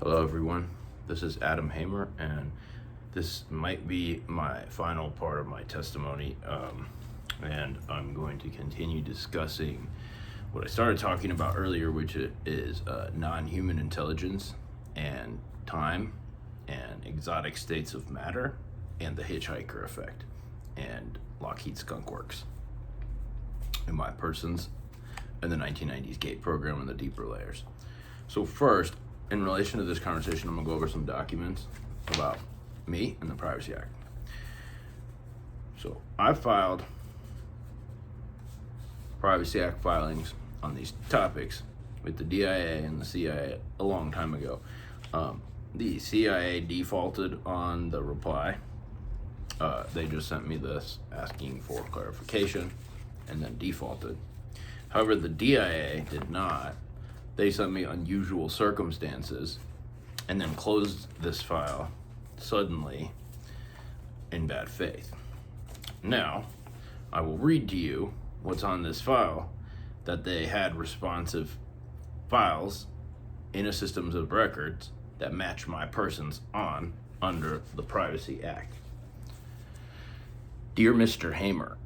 Hello everyone, this is Adam Hamer, and this might be my final part of my testimony, and I'm going to continue discussing what I started talking about earlier, which is non-human intelligence and time and exotic states of matter and the hitchhiker effect and Lockheed Skunkworks and my persons and the 1990s GATE program and the deeper layers. So first, in relation to this conversation, I'm going to go over some documents about me and the Privacy Act. So I filed Privacy Act filings on these topics with the DIA and the CIA a long time ago. The CIA defaulted on the reply. They just sent me this asking for clarification and then defaulted. However, the DIA did not. They sent me unusual circumstances and then closed this file suddenly in bad faith. Now, I will read to you what's on this file, that they had responsive files in a systems of records that match my persons on under the Privacy Act. Dear Mr. Hamer,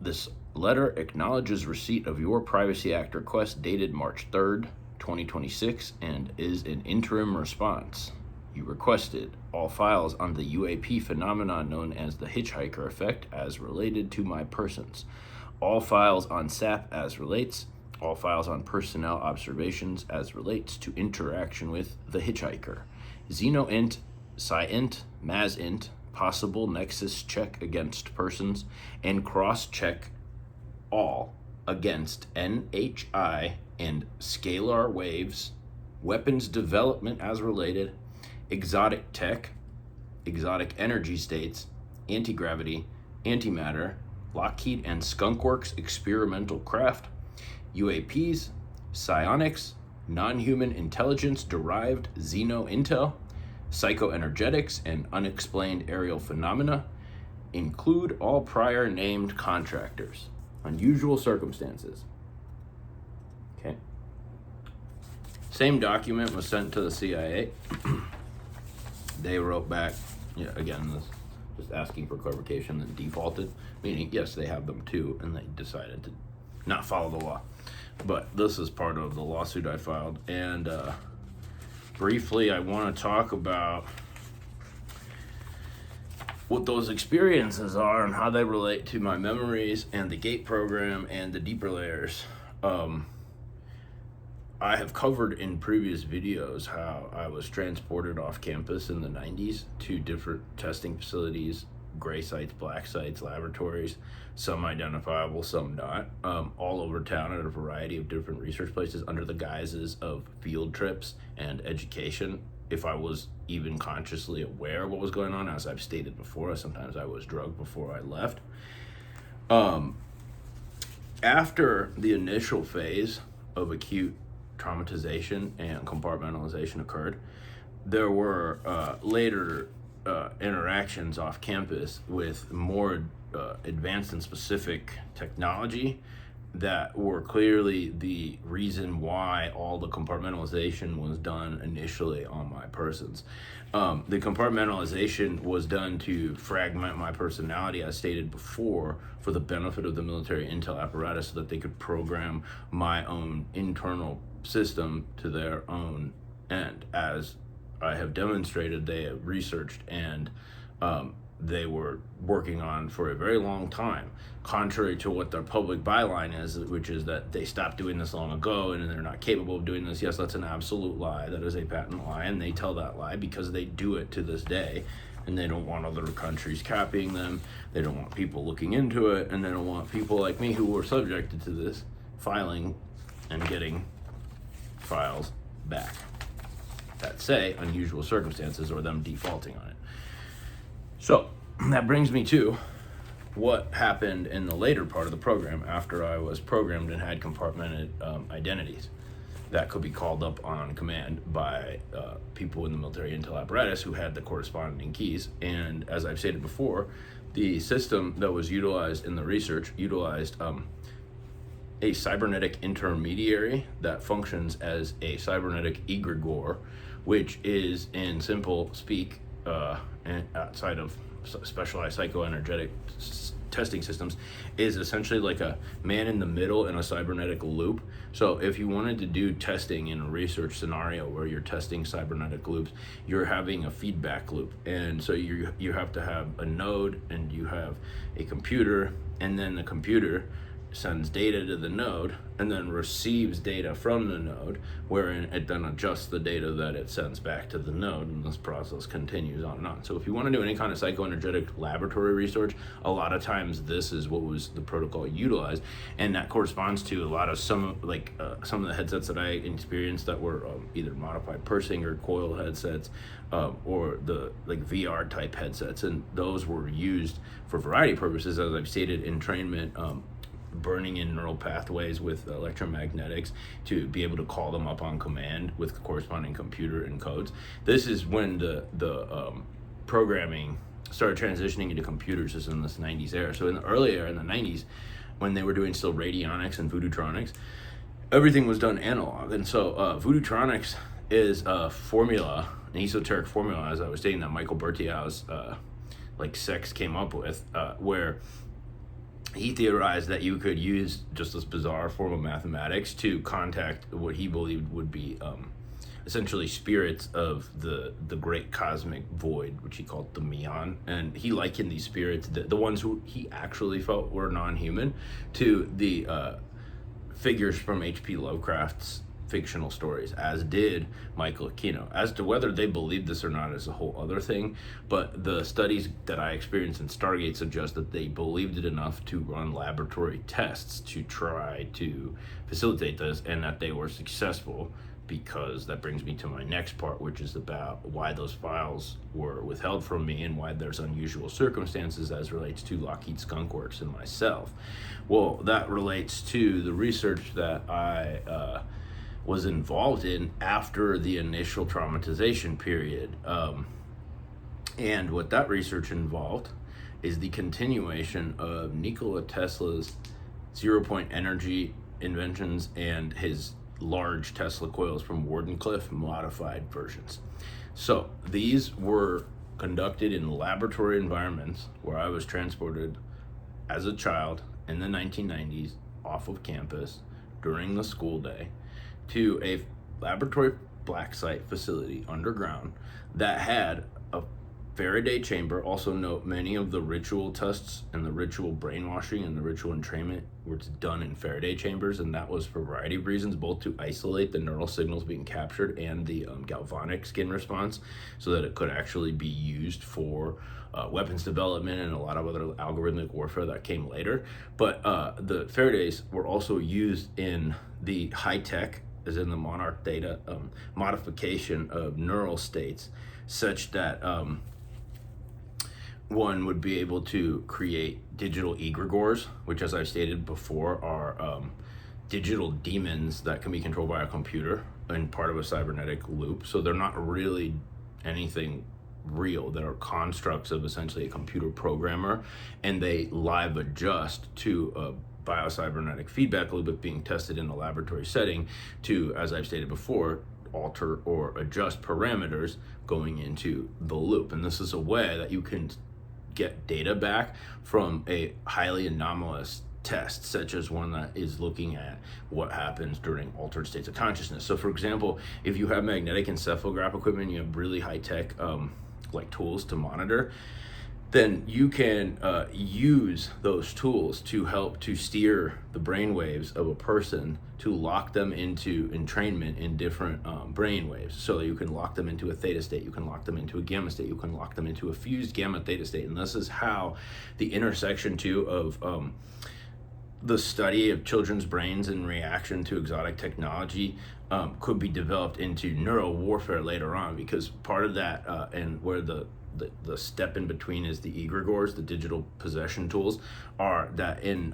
this letter acknowledges receipt of your Privacy Act request dated March 3rd, 2026, and is an interim response. You requested all files on the UAP phenomenon known as the hitchhiker effect as related to my persons, all files on SAP as relates, all files on personnel observations as relates to interaction with the hitchhiker, xenoint, psiint, masint, possible nexus check against persons, and cross-check all against NHI and scalar waves, weapons development as related, exotic tech, exotic energy states, anti-gravity, antimatter, Lockheed and Skunkworks experimental craft, UAPs, psionics, non-human intelligence derived xeno-intel, psychoenergetics and unexplained aerial phenomena, include all prior named contractors. Unusual circumstances. Okay. Same document was sent to the CIA. They wrote back, again, this just asking for clarification, and defaulted, meaning yes, they have them too, and they decided to not follow the law. But this is part of the lawsuit I filed, and briefly, I want to talk about what those experiences are and how they relate to my memories and the GATE program and the deeper layers. I have covered in previous videos how I was transported off campus in the 90s to different testing facilities, gray sites, black sites, laboratories, some identifiable, some not, all over town at a variety of different research places under the guises of field trips and education. If I was even consciously aware of what was going on, as I've stated before, sometimes I was drugged before I left. After the initial phase of acute traumatization and compartmentalization occurred, there were later interactions off campus with more advanced and specific technology that were clearly the reason why all the compartmentalization was done initially on my persons. The compartmentalization was done to fragment my personality, as stated before, for the benefit of the military intel apparatus, so that they could program my own internal system to their own end. As I have demonstrated, they have researched and they were working on for a very long time, contrary to what their public byline is, which is that they stopped doing this long ago and they're not capable of doing this. Yes, that's an absolute lie. That is a patent lie, and they tell that lie because they do it to this day, and they don't want other countries copying them. They don't want people looking into it, and they don't want people like me who were subjected to this filing and getting files back that say unusual circumstances or them defaulting on it. So that brings me to what happened in the later part of the program after I was programmed and had compartmented identities that could be called up on command by people in the military intel apparatus who had the corresponding keys. And as I've stated before, the system that was utilized in the research utilized a cybernetic intermediary that functions as a cybernetic egregore which is, in simple speak, and outside of specialized psychoenergetic testing systems, is essentially like a man in the middle in a cybernetic loop. So if you wanted to do testing in a research scenario where you're testing cybernetic loops, you're having a feedback loop. And so you have to have a node, and you have a computer, and then the computer sends data to the node and then receives data from the node, wherein it then adjusts the data that it sends back to the node, and this process continues on and on. So if you want to do any kind of psychoenergetic laboratory research, a lot of times this is what was the protocol utilized, and that corresponds to a lot of some of the headsets that I experienced that were either modified pursing or coil headsets, or the VR type headsets, and those were used for a variety of purposes, as I've stated: entrainment, burning in neural pathways with electromagnetics to be able to call them up on command with corresponding computer encodes. This is when the programming started transitioning into computers, is in this 90s era. So in the early era, in the 90s, when they were doing still radionics and voodootronics, everything was done analog. And so voodootronics is a formula, an esoteric formula, as I was stating, that Michael Bertiau's sex came up with, where he theorized that you could use just this bizarre form of mathematics to contact what he believed would be essentially spirits of the great cosmic void, which he called the Meon. And he likened these spirits, the ones who he actually felt were non-human, to the figures from H.P. Lovecraft's fictional stories, as did Michael Aquino. As to whether they believed this or not is a whole other thing, but the studies that I experienced in Stargate suggest that they believed it enough to run laboratory tests to try to facilitate this, and that they were successful, because that brings me to my next part, which is about why those files were withheld from me and why there's unusual circumstances as relates to Lockheed Skunkworks and myself. Well, that relates to the research that I was involved in after the initial traumatization period. And what that research involved is the continuation of Nikola Tesla's zero-point energy inventions and his large Tesla coils from Wardenclyffe modified versions. So these were conducted in laboratory environments where I was transported as a child in the 1990s off of campus during the school day to a laboratory black site facility underground that had a Faraday chamber. Also note, many of the ritual tests and the ritual brainwashing and the ritual entrainment were done in Faraday chambers, and that was for a variety of reasons, both to isolate the neural signals being captured and the galvanic skin response, so that it could actually be used for weapons development and a lot of other algorithmic warfare that came later. But the Faradays were also used in the high-tech, as in the Monarch data, modification of neural states, such that one would be able to create digital egregores, which, as I've stated before, are digital demons that can be controlled by a computer and part of a cybernetic loop. So they're not really anything real. They're constructs of essentially a computer programmer, and they live adjust to a biocybernetic feedback loop of being tested in a laboratory setting to, as I've stated before, alter or adjust parameters going into the loop. And this is a way that you can get data back from a highly anomalous test, such as one that is looking at what happens during altered states of consciousness. So for example, if you have magnetic encephalograph equipment, you have really high-tech tools to monitor, then you can use those tools to help to steer the brain waves of a person to lock them into entrainment in different brain waves. So you can lock them into a theta state, you can lock them into a gamma state, you can lock them into a fused gamma theta state. And this is how the intersection too of the study of children's brains in reaction to exotic technology could be developed into neural warfare later on, because part of that and where the step in between is the egregores, the digital possession tools, are that in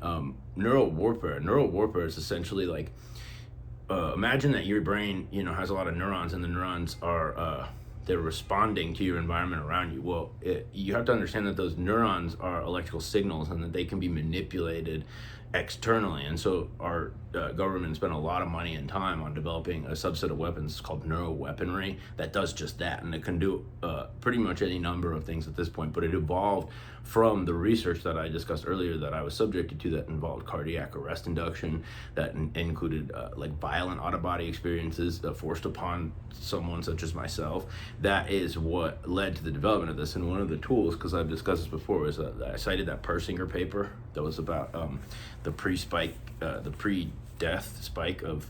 neural warfare is essentially like, imagine that your brain, has a lot of neurons, and the neurons are, they're responding to your environment around you. Well, you have to understand that those neurons are electrical signals, and that they can be manipulated externally. And so our government spent a lot of money and time on developing a subset of weapons called neuroweaponry that does just that, and it can do pretty much any number of things at this point. But it evolved from the research that I discussed earlier that I was subjected to, that involved cardiac arrest induction, that included like violent out-of-body experiences forced upon someone such as myself. That is what led to the development of this. And one of the tools, because I've discussed this before, is I cited that Persinger paper that was about the pre-death spike of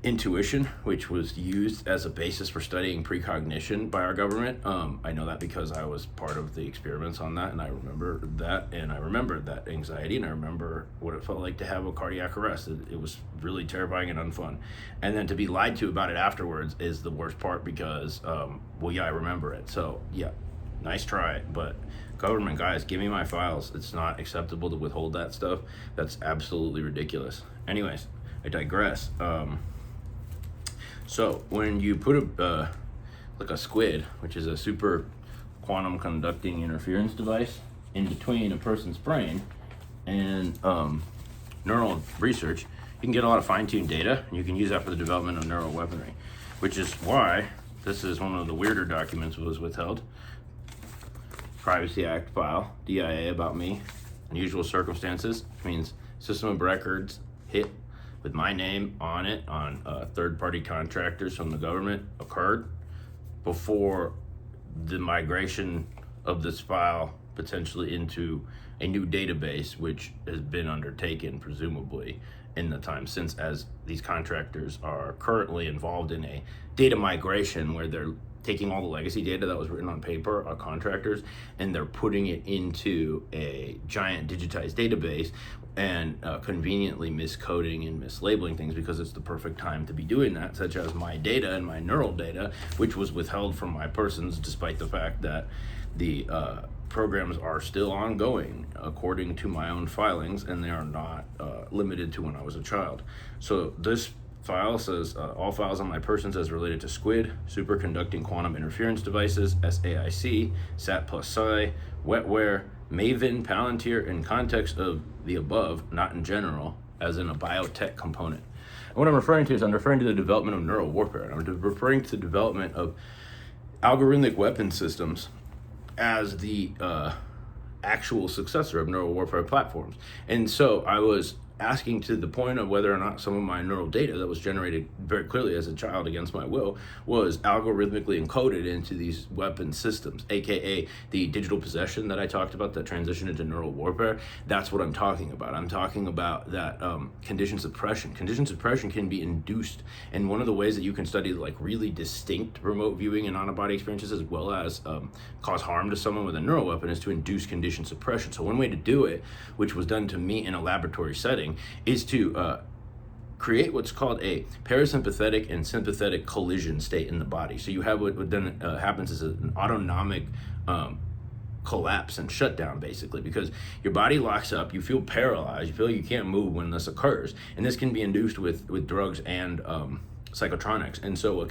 intuition, which was used as a basis for studying precognition by our government. I know that because I was part of the experiments on that, and I remember that, and I remember that anxiety, and I remember what it felt like to have a cardiac arrest. It was really terrifying and unfun. And then to be lied to about it afterwards is the worst part, because, well, yeah, I remember it. So, yeah, nice try, but government guys, give me my files. It's not acceptable to withhold that stuff. That's absolutely ridiculous. Anyways, I digress. So when you put like a squid, which is a super quantum conducting interference device, in between a person's brain and neural research, you can get a lot of fine-tuned data, and you can use that for the development of neural weaponry, which is why this is one of the weirder documents was withheld. Privacy Act file, DIA, about me. Unusual circumstances means system of records hit with my name on it, on third-party contractors from the government, occurred before the migration of this file potentially into a new database, which has been undertaken presumably in the time since, as these contractors are currently involved in a data migration where they're taking all the legacy data that was written on paper, our contractors, and they're putting it into a giant digitized database and conveniently miscoding and mislabeling things, because it's the perfect time to be doing that, such as my data and my neural data, which was withheld from my persons despite the fact that the programs are still ongoing according to my own filings, and they are not limited to when I was a child. So this file says all files on my persons as related to SQUID, superconducting quantum interference devices, SAIC, SAT plus Psi, wetware, Maven, Palantir, in context of the above, not in general, as in a biotech component. And what I'm referring to is I'm referring to the development of neural warfare. I'm referring to the development of algorithmic weapon systems as the actual successor of neural warfare platforms. And so I was asking to the point of whether or not some of my neural data that was generated very clearly as a child against my will was algorithmically encoded into these weapon systems, aka the digital possession that I talked about that transitioned into neural warfare. That's what I'm talking about. I'm talking about that condition suppression. Condition suppression can be induced, and one of the ways that you can study like really distinct remote viewing and out-of-body experiences as well as cause harm to someone with a neural weapon is to induce condition suppression. So one way to do it, which was done to me in a laboratory setting, is to create what's called a parasympathetic and sympathetic collision state in the body. So you have what then happens is an autonomic collapse and shutdown, basically, because your body locks up, you feel paralyzed, you feel you can't move when this occurs, and this can be induced with drugs and psychotronics. And so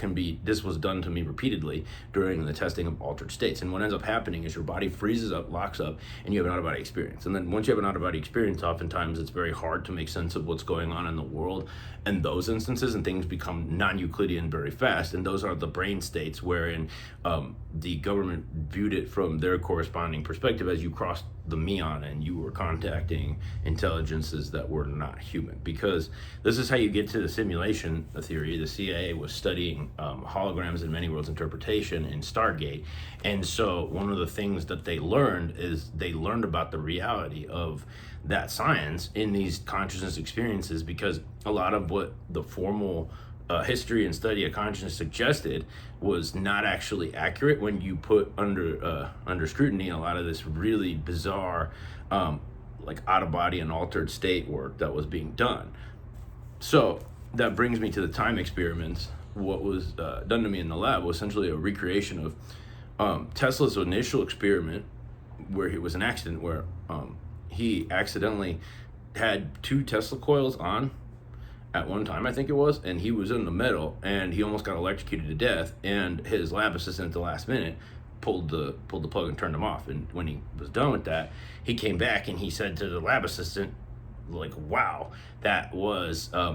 this was done to me repeatedly during the testing of altered states. And what ends up happening is your body freezes up, locks up, and you have an out-of-body experience. And then once you have an out-of-body experience, oftentimes it's very hard to make sense of what's going on in the world in those instances, and things become non-Euclidean very fast. And those are the brain states wherein the government viewed it from their corresponding perspective as you crossed the Meon and you were contacting intelligences that were not human. Because this is how you get to the simulation theory. The CIA was studying holograms in many worlds interpretation in Stargate, and so one of the things that they learned is they learned about the reality of that science in these consciousness experiences, because a lot of what the formal history and study of consciousness suggested was not actually accurate when you put under scrutiny a lot of this really bizarre like out-of-body and altered state work that was being done. So that brings me to the time experiments. What was done to me in the lab was essentially a recreation of Tesla's initial experiment, where it was an accident where he accidentally had 2 Tesla coils on at one time, I think it was, and he was in the middle, and he almost got electrocuted to death, and his lab assistant at the last minute pulled the plug and turned him off. And when he was done with that, he came back and he said to the lab assistant, like, wow, that was, I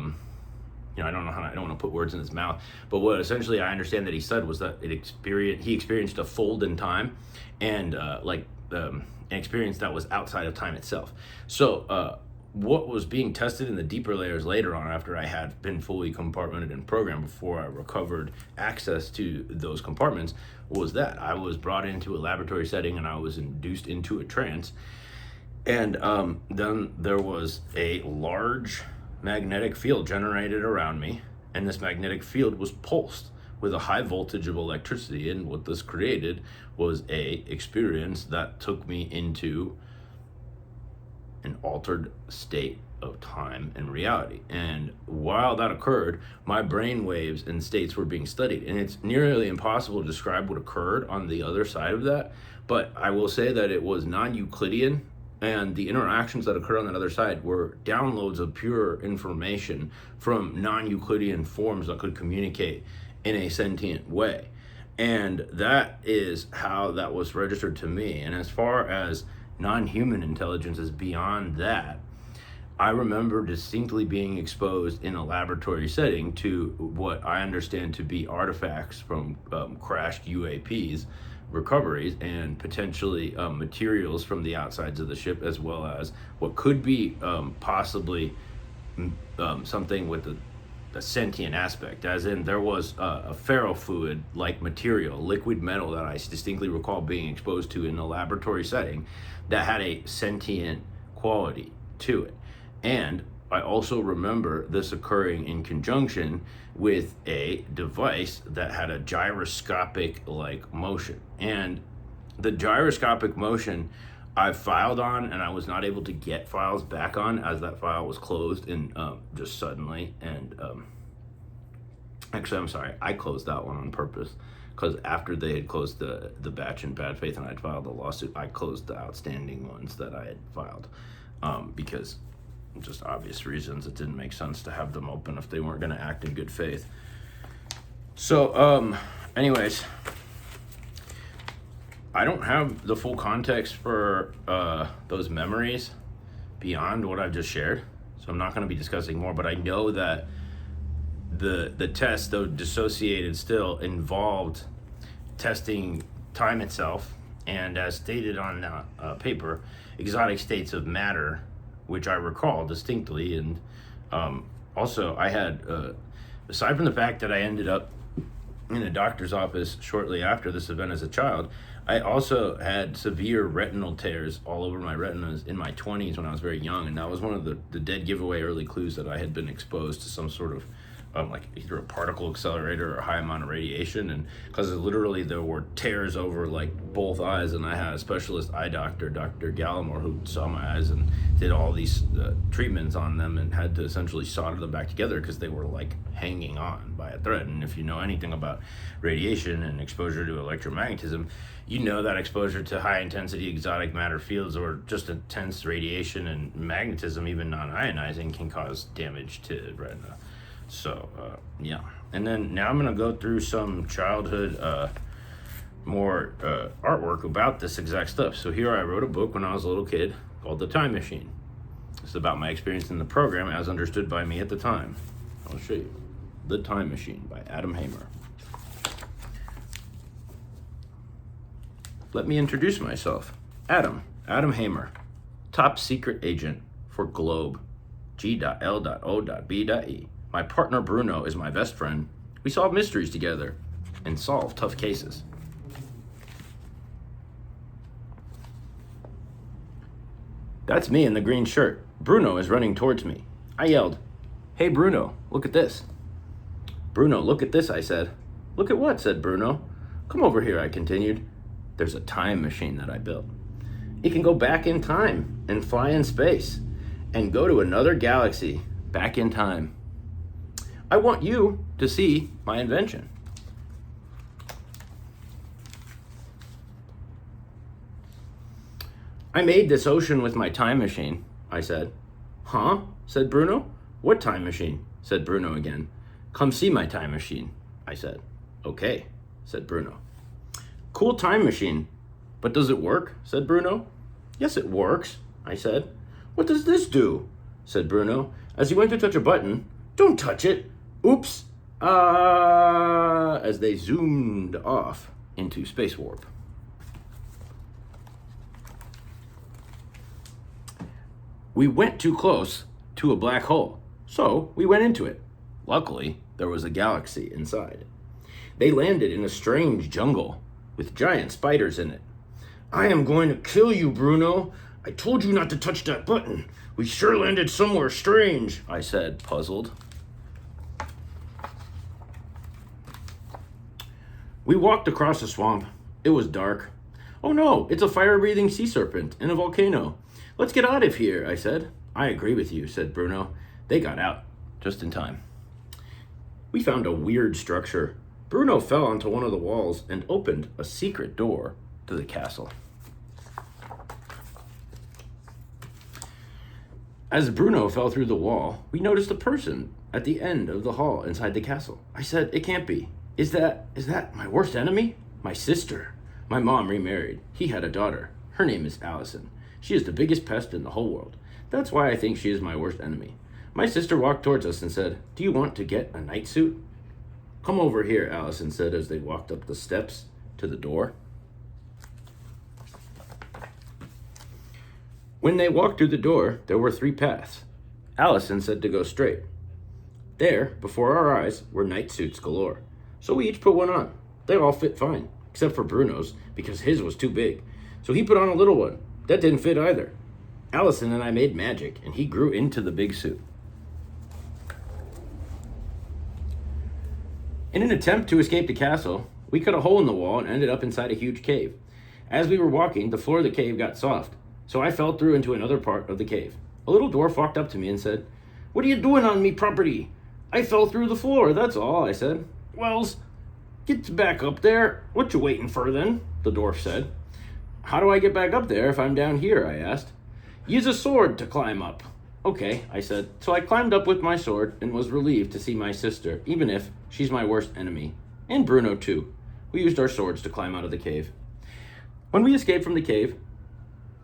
don't know how, I don't want to put words in his mouth, but what essentially I understand that he said was that he experienced a fold in time, and an experience that was outside of time itself. So what was being tested in the deeper layers later on, after I had been fully compartmented and programmed, before I recovered access to those compartments, was that I was brought into a laboratory setting and I was induced into a trance. And then there was a large magnetic field generated around me, and this magnetic field was pulsed with a high voltage of electricity, and what this created was a experience that took me into an altered state of time and reality. And while that occurred, my brain waves and states were being studied, and it's nearly impossible to describe what occurred on the other side of that, but I will say that it was non-Euclidean, and the interactions that occurred on that other side were downloads of pure information from non-Euclidean forms that could communicate in a sentient way. And that is how that was registered to me. And as far as non-human intelligence is beyond that, I remember distinctly being exposed in a laboratory setting to what I understand to be artifacts from crashed UAPs, recoveries, and potentially materials from the outsides of the ship, as well as what could be possibly something with a sentient aspect, as in there was a ferrofluid like material, liquid metal, that I distinctly recall being exposed to in a laboratory setting that had a sentient quality to it. And I also remember this occurring in conjunction with a device that had a gyroscopic like motion. And the gyroscopic motion I filed on, and I was not able to get files back on, as that file was closed and just suddenly. And actually, I'm sorry, I closed that one on purpose, because after they had closed the batch in bad faith and I'd filed a lawsuit, I closed the outstanding ones that I had filed, because just obvious reasons. It didn't make sense to have them open if they weren't going to act in good faith. So anyways, I don't have the full context for those memories beyond what I've just shared, so I'm not going to be discussing more, but I know that the test, though dissociated still, involved testing time itself, and as stated on the paper, exotic states of matter, which I recall distinctly. And also I had, aside from the fact that I ended up in a doctor's office shortly after this event as a child, I also had severe retinal tears all over my retinas in my 20s when I was very young, and that was one of the dead giveaway early clues that I had been exposed to some sort of like either a particle accelerator or a high amount of radiation. And because literally there were tears over like both eyes, and I had a specialist eye doctor, Dr. Gallimore, who saw my eyes and did all these treatments on them and had to essentially solder them back together because they were like hanging on by a thread. And if you know anything about radiation and exposure to electromagnetism, you know that exposure to high intensity exotic matter fields, or just intense radiation and magnetism, even non-ionizing, can cause damage to retina. So yeah, and then now I'm gonna go through some childhood more artwork about this exact stuff. So here I wrote a book when I was a little kid called The Time Machine. It's about my experience in the program as understood by me at the time. I'll show you. The Time Machine by Adam Hamer. Let me introduce myself. Adam Hamer, top secret agent for Globe, G.L.O.B.E. My partner Bruno is my best friend. We solve mysteries together and solve tough cases. That's me in the green shirt. Bruno is running towards me. I yelled, "Hey Bruno, look at this." "Bruno, look at this," I said. "Look at what?" said Bruno. "Come over here," I continued. "There's a time machine that I built. It can go back in time and fly in space and go to another galaxy back in time. I want you to see my invention." "I made this ocean with my time machine," I said. "Huh?" said Bruno. "What time machine?" said Bruno again. "Come see my time machine," I said. "Okay," said Bruno. "Cool time machine. But does it work?" said Bruno. "Yes, it works," I said. "What does this do?" said Bruno. As he went to touch a button, "Don't touch it! Oops! Ah!" as they zoomed off into space warp. We went too close to a black hole, so we went into it. Luckily, there was a galaxy inside. They landed in a strange jungle with giant spiders in it. "I am going to kill you, Bruno. I told you not to touch that button. We sure landed somewhere strange," I said, puzzled. We walked across a swamp. It was dark. "Oh no, it's a fire-breathing sea serpent in a volcano. Let's get out of here," I said. "I agree with you," said Bruno. They got out just in time. We found a weird structure. Bruno fell onto one of the walls and opened a secret door to the castle. As Bruno fell through the wall, we noticed a person at the end of the hall inside the castle. I said, "It can't be. Is that my worst enemy?" "My sister. My mom remarried. He had a daughter. Her name is Allison. She is the biggest pest in the whole world. That's why I think she is my worst enemy." My sister walked towards us and said, "Do you want to get a night suit?" "Come over here," Allison said as they walked up the steps to the door. When they walked through the door, there were 3 paths. Allison said to go straight. There, before our eyes, were night suits galore. So we each put one on. They all fit fine, except for Bruno's, because his was too big. So he put on a little one. That didn't fit either. Allison and I made magic, and he grew into the big suit. In an attempt to escape the castle, we cut a hole in the wall and ended up inside a huge cave. As we were walking, the floor of the cave got soft, so I fell through into another part of the cave. A little dwarf walked up to me and said, "What are you doing on me property?" "I fell through the floor, that's all," I said. "Wells, get back up there. What you waiting for then?" the dwarf said. "How do I get back up there if I'm down here?" I asked. "Use a sword to climb up." "Okay," I said. So I climbed up with my sword and was relieved to see my sister, even if she's my worst enemy. And Bruno, too. We used our swords to climb out of the cave. When we escaped from the cave,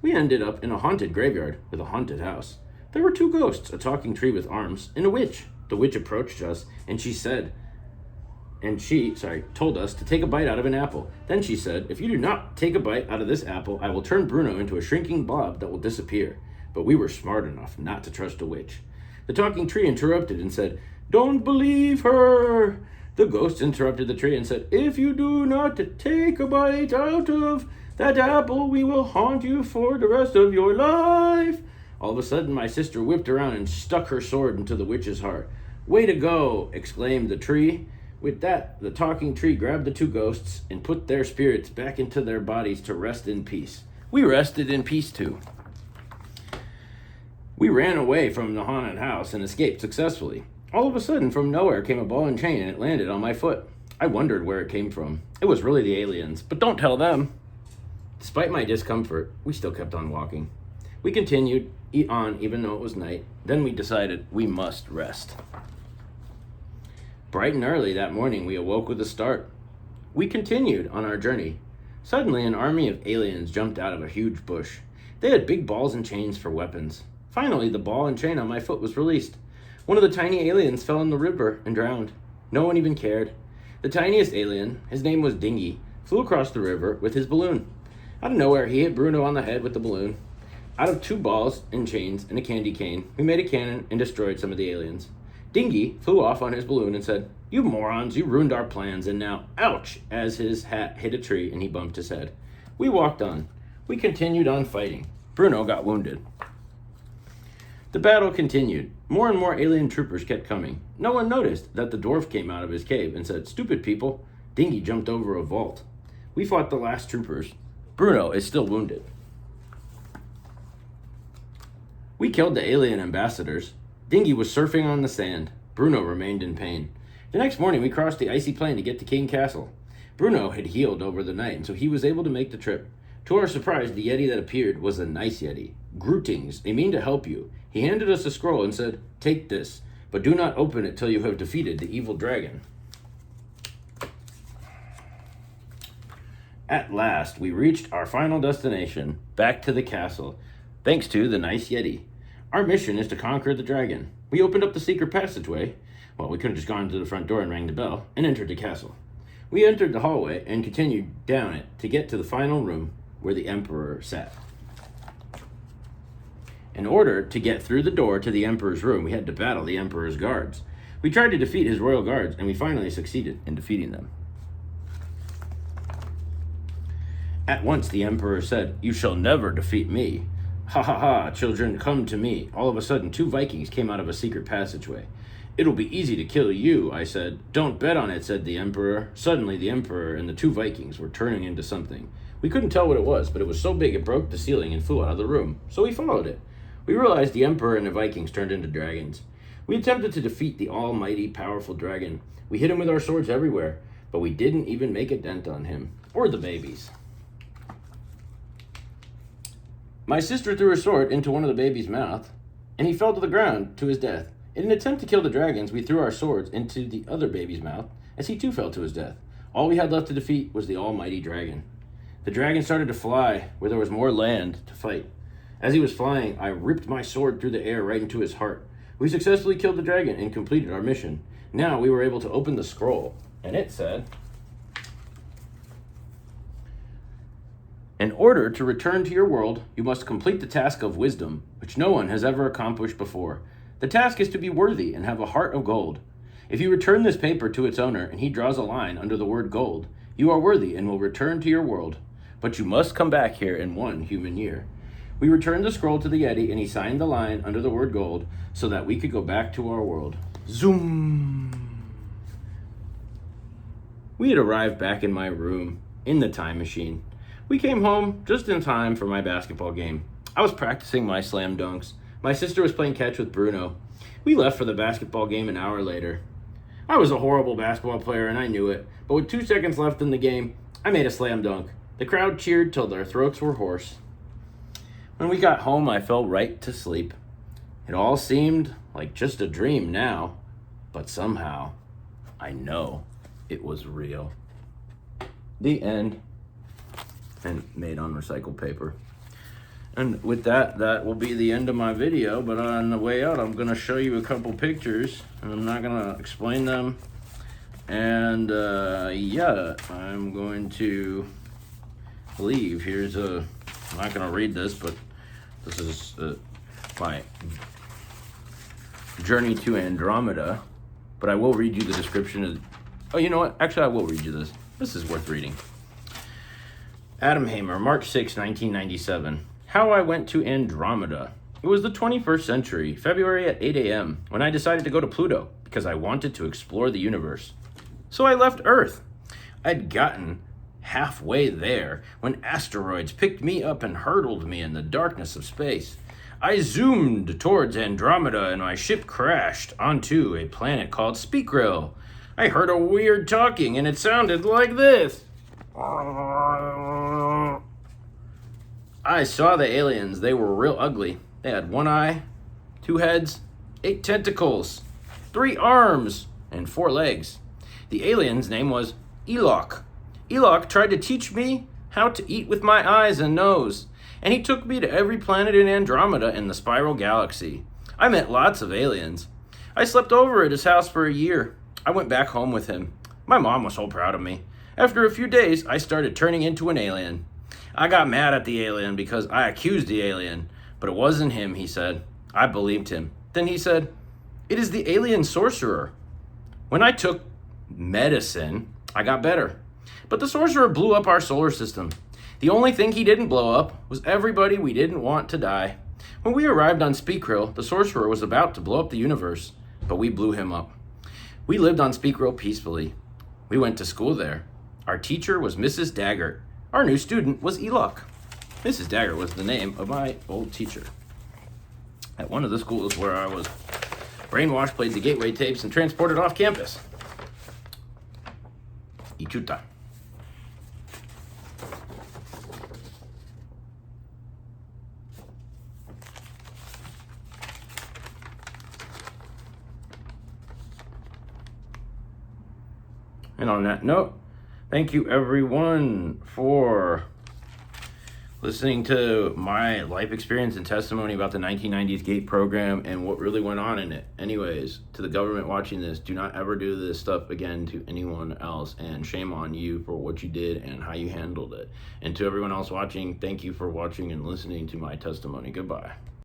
we ended up in a haunted graveyard with a haunted house. There were 2 ghosts, a talking tree with arms, and a witch. The witch approached us, and she told us to take a bite out of an apple. Then she said, "If you do not take a bite out of this apple, I will turn Bruno into a shrinking blob that will disappear." But we were smart enough not to trust a witch. The talking tree interrupted and said, "Don't believe her." The ghost interrupted the tree and said, "If you do not take a bite out of that apple, we will haunt you for the rest of your life." All of a sudden, my sister whipped around and stuck her sword into the witch's heart. "Way to go," exclaimed the tree. With that, the talking tree grabbed the 2 ghosts and put their spirits back into their bodies to rest in peace. We rested in peace too. We ran away from the haunted house and escaped successfully. All of a sudden, from nowhere came a ball and chain and it landed on my foot. I wondered where it came from. It was really the aliens, but don't tell them. Despite my discomfort, we still kept on walking. We continued on even though it was night. Then we decided we must rest. Bright and early that morning, we awoke with a start. We continued on our journey. Suddenly, an army of aliens jumped out of a huge bush. They had big balls and chains for weapons. Finally, the ball and chain on my foot was released. One of the tiny aliens fell in the river and drowned. No one even cared. The tiniest alien, his name was Dingy, flew across the river with his balloon. Out of nowhere, he hit Bruno on the head with the balloon. Out of 2 balls and chains and a candy cane, we made a cannon and destroyed some of the aliens. Dingy flew off on his balloon and said, "You morons, you ruined our plans, and now, ouch," as his hat hit a tree and he bumped his head. We walked on. We continued on fighting. Bruno got wounded. The battle continued. More and more alien troopers kept coming. No one noticed that the dwarf came out of his cave and said, "Stupid people." Dingy jumped over a vault. We fought the last troopers. Bruno is still wounded. We killed the alien ambassadors. Dingy was surfing on the sand. Bruno remained in pain. The next morning, we crossed the icy plain to get to King Castle. Bruno had healed over the night, and so he was able to make the trip. To our surprise, the Yeti that appeared was a nice Yeti. "Greetings, I mean to help you." He handed us a scroll and said, "Take this, but do not open it till you have defeated the evil dragon." At last, we reached our final destination, back to the castle, thanks to the nice Yeti. Our mission is to conquer the dragon. We opened up the secret passageway. Well, we could have just gone to the front door and rang the bell and entered the castle. We entered the hallway and continued down it to get to the final room where the Emperor sat. In order to get through the door to the Emperor's room, we had to battle the Emperor's guards. We tried to defeat his royal guards, and we finally succeeded in defeating them. At once the Emperor said, "You shall never defeat me. Ha ha ha, children, come to me." All of a sudden, 2 Vikings came out of a secret passageway. "It'll be easy to kill you," I said. "Don't bet on it," said the Emperor. Suddenly, the Emperor and the 2 Vikings were turning into something. We couldn't tell what it was, but it was so big it broke the ceiling and flew out of the room, so we followed it. We realized the Emperor and the Vikings turned into dragons. We attempted to defeat the almighty, powerful dragon. We hit him with our swords everywhere, but we didn't even make a dent on him, or the babies. My sister threw her sword into one of the baby's mouth, and he fell to the ground to his death. In an attempt to kill the dragons, we threw our swords into the other baby's mouth, as he too fell to his death. All we had left to defeat was the almighty dragon. The dragon started to fly where there was more land to fight. As he was flying, I ripped my sword through the air right into his heart. We successfully killed the dragon and completed our mission. Now we were able to open the scroll, and it said, "In order to return to your world, you must complete the task of wisdom, which no one has ever accomplished before. The task is to be worthy and have a heart of gold. If you return this paper to its owner and he draws a line under the word gold, you are worthy and will return to your world. But you must come back here in 1 human year." We returned the scroll to the Yeti, and he signed the line under the word gold so that we could go back to our world. Zoom! We had arrived back in my room in the time machine. We came home just in time for my basketball game. I was practicing my slam dunks. My sister was playing catch with Bruno. We left for the basketball game an hour later. I was a horrible basketball player, and I knew it, but with 2 seconds left in the game, I made a slam dunk. The crowd cheered till their throats were hoarse. When we got home, I fell right to sleep. It all seemed like just a dream now, but somehow I know it was real. The end. And made on recycled paper. And with that will be the end of my video, but on the way out, I'm gonna show you a couple pictures, and I'm not gonna explain them. And yeah, I'm going to leave. I'm not gonna read this, but this is my journey to Andromeda, but I will read you the description of, oh, you know what? Actually, I will read you this. This is worth reading. Adam Hamer, March 6, 1997. How I went to Andromeda. It was the 21st century, February at 8 a.m., when I decided to go to Pluto because I wanted to explore the universe. So I left Earth. I'd gotten halfway there when asteroids picked me up and hurtled me in the darkness of space. I zoomed towards Andromeda and my ship crashed onto a planet called Speakrill. I heard a weird talking and it sounded like this. I saw the aliens. They were real ugly. They had 1 eye, 2 heads, 8 tentacles, 3 arms, and 4 legs. The alien's name was Elok. Elok tried to teach me how to eat with my eyes and nose, and he took me to every planet in Andromeda in the spiral galaxy. I met lots of aliens. I slept over at his house for a year. I went back home with him. My mom was so proud of me. After a few days, I started turning into an alien. I got mad at the alien because I accused the alien, but it wasn't him, he said. I believed him. Then he said, "It is the alien sorcerer." When I took medicine, I got better. But the sorcerer blew up our solar system. The only thing he didn't blow up was everybody we didn't want to die. When we arrived on Speakrill, the sorcerer was about to blow up the universe, but we blew him up. We lived on Speakrill peacefully. We went to school there. Our teacher was Mrs. Daggert. Our new student was Elok. Mrs. Daggert was the name of my old teacher. At one of the schools where I was brainwashed, played the gateway tapes, and transported off campus. Ichuta. And on that note, thank you everyone for listening to my life experience and testimony about the 1990s GATE program and what really went on in it. Anyways, to the government watching this, do not ever do this stuff again to anyone else, and shame on you for what you did and how you handled it. And to everyone else watching, thank you for watching and listening to my testimony. Goodbye.